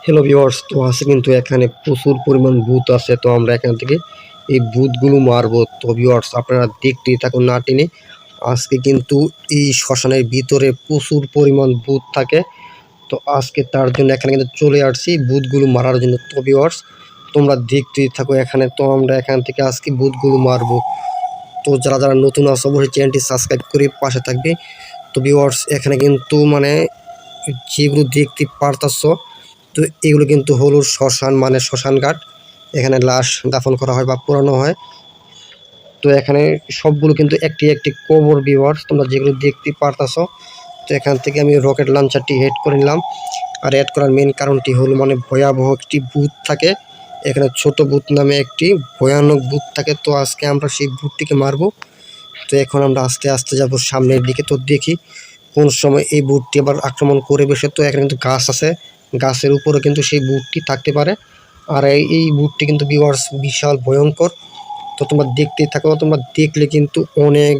Hello viewers, তো আছে কিন্তু এখানে প্রচুর পরিমাণ ভূত আছে। তো আমরা এখান থেকে এই ভূতগুলো মারবো। তো ভিউয়ার্স, আপনারা দেখতেই থাকুন না টেনে। আজকে কিন্তু এই শ্মশানের ভিতরে প্রচুর পরিমাণ ভূত থাকে। তো আজকে তার জন্য এখানে কিন্তু চলে আসছি ভূতগুলো মারার জন্য। তো ভিউয়ার্স, তোমরা দেখতেই থাকো এখানে। তো আমরা এখান থেকে আজকে ভূতগুলো মারবো। তো যারা যারা নতুন আছে অবশ্যই চ্যানেলটি সাবস্ক্রাইব করে পাশে থাকবে। তো ভিউয়ার্স, এখানে কিন্তু মানে যেগুলো দেখতে পারতাছ, তো এগুলো কিন্তু হলো শ্মশান, মানে শ্মশান ঘাট। এখানে লাশ দাফন করা হয় বা পোড়ানো হয়। তো এখানে সবগুলো কিন্তু একটি একটি কবর। ভিউয়ার্স, তোমরা যেগুলো দেখতে পারতাছ। তো এখান থেকে আমি রকেট লঞ্চারটি হেড করে নিলাম। আর অ্যাড করার মেন কারণটি হলো মানে ভয়াবহ একটি ভূত থাকে এখানে, ছোট ভূত নামে একটি ভয়ানক ভূত থাকে। তো আজকে আমরা সেই ভূতটিকে মারবো। তো এখন আমরা আস্তে আস্তে যাব সামনের দিকে। তো দেখি কোন সময় এই ভূতটি আবার আক্রমণ করে বসে। তো এখানে কিন্তু গাছ আছে, গাছের উপরে কিন্তু সেই ভূতটি থাকতে পারে। আর এই ভূতটি কিন্তু ভিউয়ার্স বিশাল ভয়ঙ্কর। তো তোমরা দেখতেই থাকো। তোমরা দেখলে কিন্তু অনেক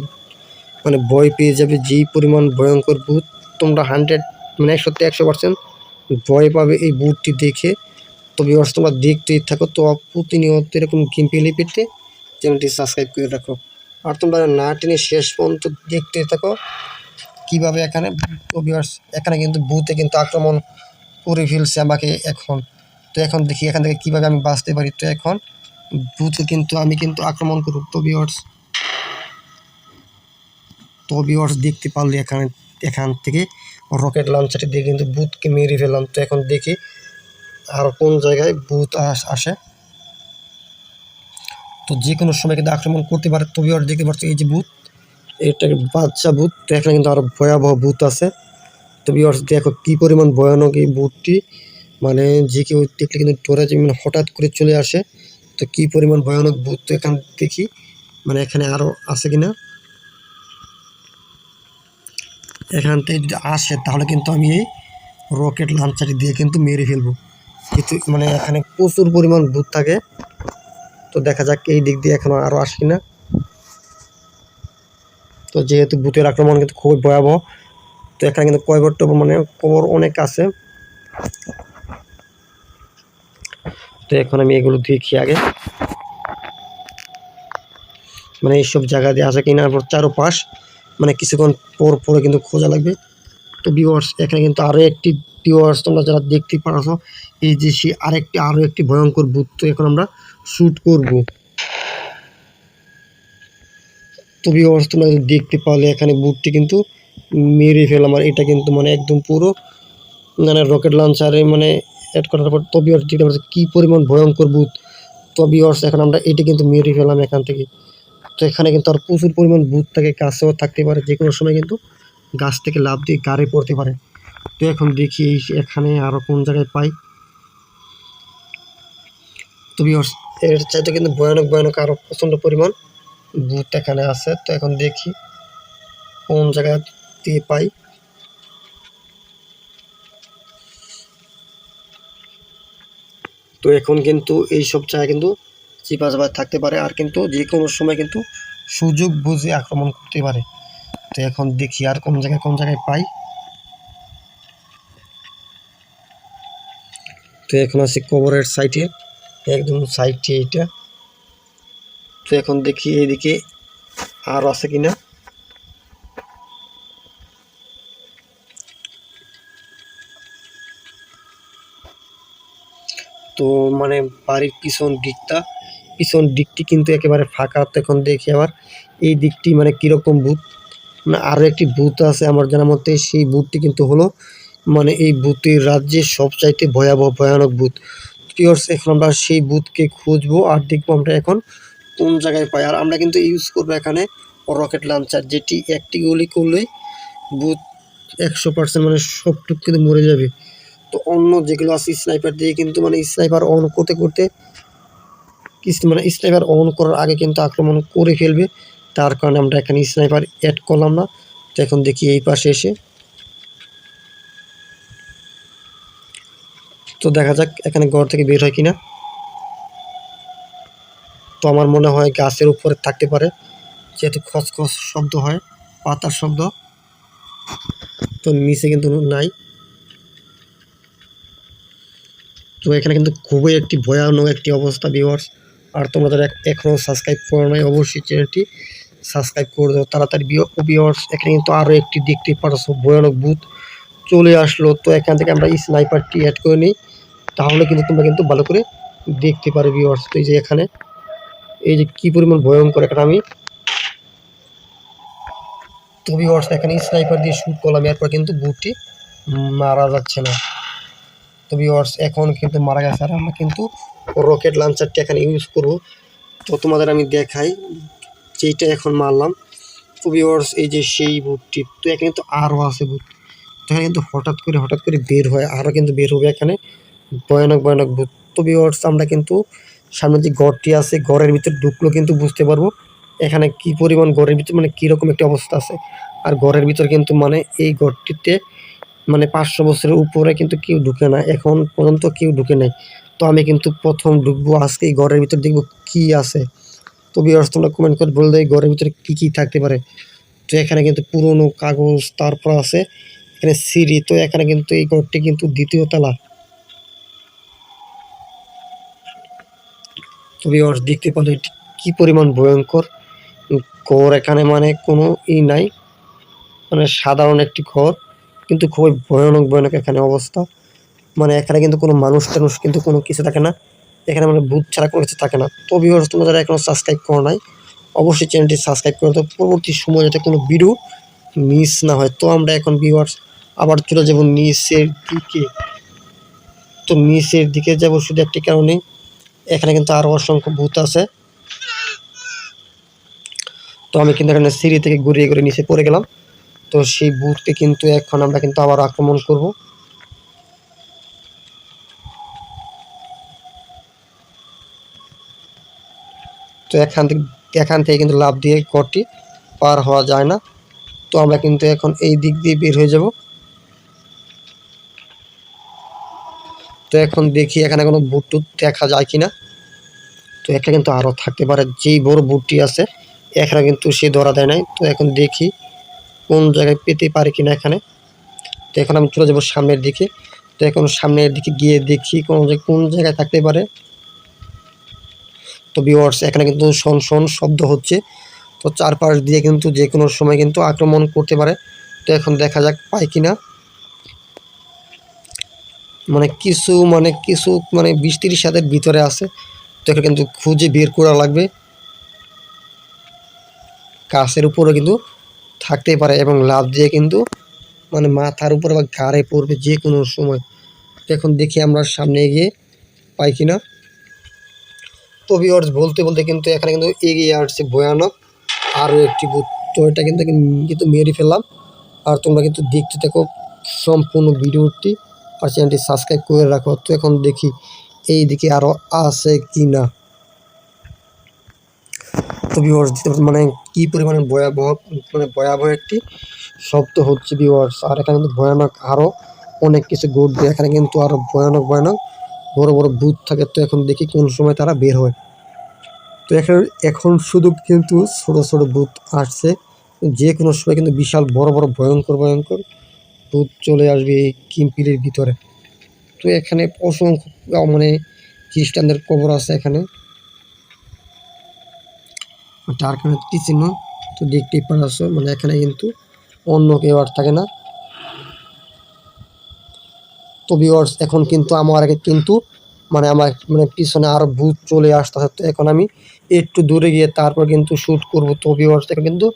মানে ভয় পেয়ে যাবে, যেই পরিমাণ ভয়ঙ্কর ভূত। তোমরা 100% ভয় পাবে এই ভূতটি দেখে। তো ভিউয়ার্স, তোমরা দেখতেই থাকো। তো প্রতিনিয়ত এরকম গেম প্লে পেতে চ্যানেলটি সাবস্ক্রাইব করে রাখো। আর তোমরা না টেনে শেষ পর্যন্ত দেখতে থাকো কীভাবে এখানে। তো ভিউয়ার্স, এখানে কিন্তু ভূতে কিন্তু আক্রমণ করে ফেলছে আমাকে এখন। তো এখন দেখি এখান থেকে কীভাবে আমি বাঁচতে পারি। তো এখন ভূতে কিন্তু আমি কিন্তু আক্রমণ করব। তো ভিউয়ার্স দেখতে পারলে এখান থেকে রকেট লঞ্চারটি দিয়ে কিন্তু ভূতকে মেরে ফেললাম। তো এখন দেখি আর কোন জায়গায় ভূত আসে। তো যে কোনো সময় কিন্তু আক্রমণ করতে পারে। তো ভিউয়ার্স দেখতে পাচ্ছ এই যে ভূত, এটা বাচ্চা ভূত। তো এখানে কিন্তু আরো ভয়াবহ ভূত আছে। তো ভিউয়ার্স দেখো কি পরিমাণ ভয়ানক এই ভূতটি, মানে যে কেউ দেখলে কিন্তু ডরে যায়, মানে হঠাৎ করে চলে আসে। তো কি পরিমাণ ভয়ানক ভূত। তো এখান দেখি মানে এখানে আরো আছে কিনা। এখান থেকে যদি আসে তাহলে কিন্তু আমি এই রকেট লঞ্চারটি দিয়ে কিন্তু মেরে ফেলবো। কিন্তু মানে এখানে প্রচুর পরিমাণ ভূত থাকে। তো দেখা যাক এই দিক দিয়ে এখনো আরো আসে কিনা। তো যেহেতু ভূতের আক্রমণ কিন্তু খুবই ভয়াবহ। তো এখানে কিন্তু মানে কবর অনেক আছে। তো এখন আমি এগুলো দেখি আগে, মানে এইসব জায়গা দিয়ে আসে কিনা। চারোপাশ মানে কিছুক্ষণ পর পরে কিন্তু খোঁজা লাগবে। তো ভিউয়ার্স, এখানে কিন্তু আরো একটি ভিউয়ার্স তোমরা যারা দেখতে পারছো, এই যে সে আরো একটি ভয়ঙ্কর ভূত। তো এখন আমরা শুট করব। তো ভিউয়ার্স, তোমরা দেখতে পারলে এখানে ভূতটি কিন্তু মেরে ফেললাম। আর এটা কিন্তু মানে একদম পুরো মানে রকেট লঞ্চারে মানে অ্যাড করার পর। তো ভিউয়ার্স দেখতে পাচ্ছি কি পরিমাণ ভয়ঙ্কর ভূত। তো ভিউয়ার্স, এখন আমরা এটা কিন্তু মেরে ফেললাম এখান থেকে। তো এখানে কিন্তু আর প্রচুর পরিমাণ ভূত থাকে, গাছেও থাকতে পারে, যে কোনো সময় কিন্তু গাছ থেকে লাফ দিয়ে গাড়ি পড়তে পারে। তো এখন দেখি এখানে আরো কোন জায়গায় পাই। তো ভিউয়ার্স, এর চাইতে কিন্তু ভয়ানক ভয়ানক আরো প্রচন্ড পরিমাণ ভূত এখানে আছে। তো এখন দেখি কোন জায়গা দিয়ে পাই। তো এখন কিন্তু এইসব জায়গায় কিন্তু চিপা থাকতে পারে, আর কিন্তু যে কোনো সময় কিন্তু সুযোগ বুঝে আক্রমণ করতে পারে। তো এখন দেখি আর কোন জায়গায় পাই। তো এখন আছি কবরের সাইডে, একদম সাইডে এইটা। তো এখন দেখি এইদিকে আর আছে কিনা। তো মানে বাড়ির পিছন দিকটি কিন্তু একেবারে ফাঁকা। তো এখন দেখি আবার এই দিকটি মানে কিরকম ভূত। মানে আরো একটি ভূত আছে আমার জানার মতে, সেই ভূতটি কিন্তু হলো মানে এই ভূতের রাজ্যের সবচাইতে ভয়াবহ ভয়ানক ভূত। ভিউয়ার্স, এখন আমরা সেই ভূতকে খুঁজবো আর দেখবো আমরা এখন কোন জায়গায় পাই। আর আমরা কিন্তু ইউজ করবো এখানে রকেট লঞ্চার, যেটি একটি গুলি করলেই ভূত 100% মানে সবটুক কিন্তু মরে যাবে। তো অন্য যেগুলো আছে স্নাইপার দিয়ে কিন্তু মানে স্নাইপার অন করতে মানে স্নাইপার অন করার আগে কিন্তু আক্রমণ করে ফেলবে। তার কারণে আমরা এখানে স্নাইপার অ্যাড করলাম না। তো এখন দেখি এই পাশে এসে। তো দেখা যাক এখানে ঘর থেকে বের হয় কিনা। তো আমার মনে হয় গাছের উপরে থাকতে পারে, যেহেতু খসখস শব্দ হয়, পাতার শব্দ। তো নিচে কিন্তু নাই। তো এখানে কিন্তু খুবই একটি ভয়ানক একটি অবস্থা ভিউয়ার্স। আর তোমরা যারা এখনও সাবস্ক্রাইব করো নাই অবশ্যই চ্যানেলটি সাবস্ক্রাইব করে দাও তাড়াতাড়ি ভিউয়ার্স। এখানে কিন্তু আরও একটি দেখতে পারছো ভয়ানক ভূত চলে আসলো। তো এখান থেকে আমরা এই স্নাইপারটি অ্যাড করে নিই, তাহলে কিন্তু তোমরা কিন্তু ভালো করে দেখতে পারো ভিউয়ার্স। তো এই যে এখানে এই যে কী পরিমাণ ভয়ঙ্কর এখানে আমি তো ভিউয়ার্স এখানে স্নাইপার দিয়ে শ্যুট করলাম, এরপর কিন্তু ভূতটি মারা যাচ্ছে না। তো ভিউয়ার্স এখন কিন্তু মারা গেছে, আর আমরা কিন্তু রকেট লঞ্চারটি এখানে ইউজ করব। তো তোমাদের আমি দেখাই যেইটা এখন মারলাম। তো ভিউয়ার্স এই যে সেই ভূতটি, তো এখানে কিন্তু আরও আছে ভূত। তো এখানে কিন্তু হঠাৎ করে বের হয়, আরও কিন্তু বের হবে এখানে ভয়ানক ভূত। তো ভিউয়ার্স আমরা কিন্তু সামনে যে ঘরটি আছে ঘরের ভিতর ঢুকলো কিন্তু বুঝতে পারবো এখানে কি পরিমাণ ঘরের ভিতর মানে কীরকম একটি অবস্থা আছে। আর ঘরের ভিতর কিন্তু মানে এই ঘরটিতে মানে 500 বছরের উপরে কিন্তু কেউ ঢুকে না, এখন পর্যন্ত কেউ ঢুকে নাই। তো আমি কিন্তু প্রথম ঢুকবো আজকে এই ঘরের ভিতর, দেখবো কি আছে। তো ভিউয়ার্স তোমরা কমেন্ট করে বলে দেয় ঘরের ভিতরে কী থাকতে পারে। তো এখানে কিন্তু পুরনো কাগজ, তারপর আছে এখানে সিঁড়ি। তো এখানে কিন্তু এই ঘরটি কিন্তু 2য় তলা। তো ভিউয়ার্স দেখতে পারো এটি কী পরিমাণ ভয়ঙ্কর ঘর। এখানে মানে কোনো নাই, মানে সাধারণ একটি ঘর কিন্তু খুবই ভয়ানক এখানে অবস্থা। মানে এখানে কিন্তু কোনো মানুষ টানুষ কিন্তু কোনো কিছু থাকে না, এখানে মানে ভূত ছাড়া কোনো কিছু থাকে না। তো ভিউয়ার্স তোমরা যারা এখনও সাবস্ক্রাইব করো নাই অবশ্যই চ্যানেলটি সাবস্ক্রাইব করো, তো পরবর্তী সময় যাতে কোনো ভিডিও মিস না হয়। তো আমরা এখন ভিউয়ার্স আবার চলে যাব নিচের দিকে। তো নিচের দিকে যাব শুধু একটি কারণে, এখানে কিন্তু আরও অসংখ্য ভূত আছে। তো আমি কিন্তু এখানে সিঁড়ি থেকে ঘুরিয়ে নিচে পড়ে গেলাম। তো সেই ভূতকে কিন্তু এখন আমরা কিন্তু আবার আক্রমণ করব। তো এখান থেকে কিন্তু লাফ দিয়ে ঘরটি পার হওয়া যায় না। তো আমরা কিন্তু এখন এই দিক দিয়ে বের হয়ে যাব। তো এখন দেখি এখানে কোনো ভূত টুত দেখা যায় কিনা। তো এখানে কিন্তু আরও থাকতে পারে, যেই বড় ভূতটি আছে এখানে কিন্তু সে ধরা দেয় নাই। তো এখন দেখি কোন জায়গায় পেতে পারে কিনা এখানে। তো এখন আমি চলে যাব সামনের দিকে। তো এখন সামনের দিকে গিয়ে দেখি কোন জায়গায় থাকতে পারে। তো ভিউয়ার্স এখানে কিন্তু শন শব্দ হচ্ছে, তো চারপাশ দিয়ে কিন্তু যে কোনো সময় কিন্তু আক্রমণ করতে পারে। তো এখন দেখা যাক পাই কিনা। মানে কিছু 20-30 হাতের ভিতরে আছে, তো এখানে কিন্তু খুঁজে বের করা লাগবে। গাছের উপরে কিন্তু থাকতেই পারে এবং লাফ দিয়ে কিন্তু মানে মাথার উপরে বা ঘাড়ে পড়বে যে কোনো সময়। এখন দেখি আমরা সামনে এগিয়ে পাই কিনা। তো ভিউয়ার্স বলতে কিন্তু এখানে কিন্তু এগিয়ে আসছে ভয়ানক আরও একটি ভূত। তো এটা কিন্তু মেরে ফেললাম। আর তোমরা কিন্তু দেখতে থাকো সম্পূর্ণ ভিডিওটি, আর চ্যানেলটি সাবস্ক্রাইব করে রাখো। তো এখন দেখি এই দিকে আরও আছে কি না। তো ভিউয়ার্স মানে কী পরিমাণে ভয়াবহ একটি শব্দ হচ্ছে ভিউয়ার্স। আর এখানে কিন্তু ভয়ানক আরও অনেক কিছু ঘটবে, এখানে কিন্তু আরও ভয়ানক বড় ভূত থাকে। তো এখন দেখি কোন সময় তারা বের হয়। তো এখন শুধু কিন্তু ছোট ভূত আসছে, যে কোনো সময় কিন্তু বিশাল বড় ভয়ঙ্কর ভূত চলে আসবে এই কিম্পিলের ভিতরে। তো এখানে অসংখ্য মানে খ্রিস্টানদের কবর আছে এখানে, টারখানা চিহ্ন তো দেখতেই পারছো। মানে এখানে কিন্তু অন্য কেউ আর থাকে না। তো ভিউয়ার্স এখন কিন্তু আমার পিছনে আরো ভূত চলে আসতেছে। তো এখন আমি একটু দূরে গিয়ে তারপর কিন্তু শ্যুট করব। তো ভিউয়ার্স এখন কিন্তু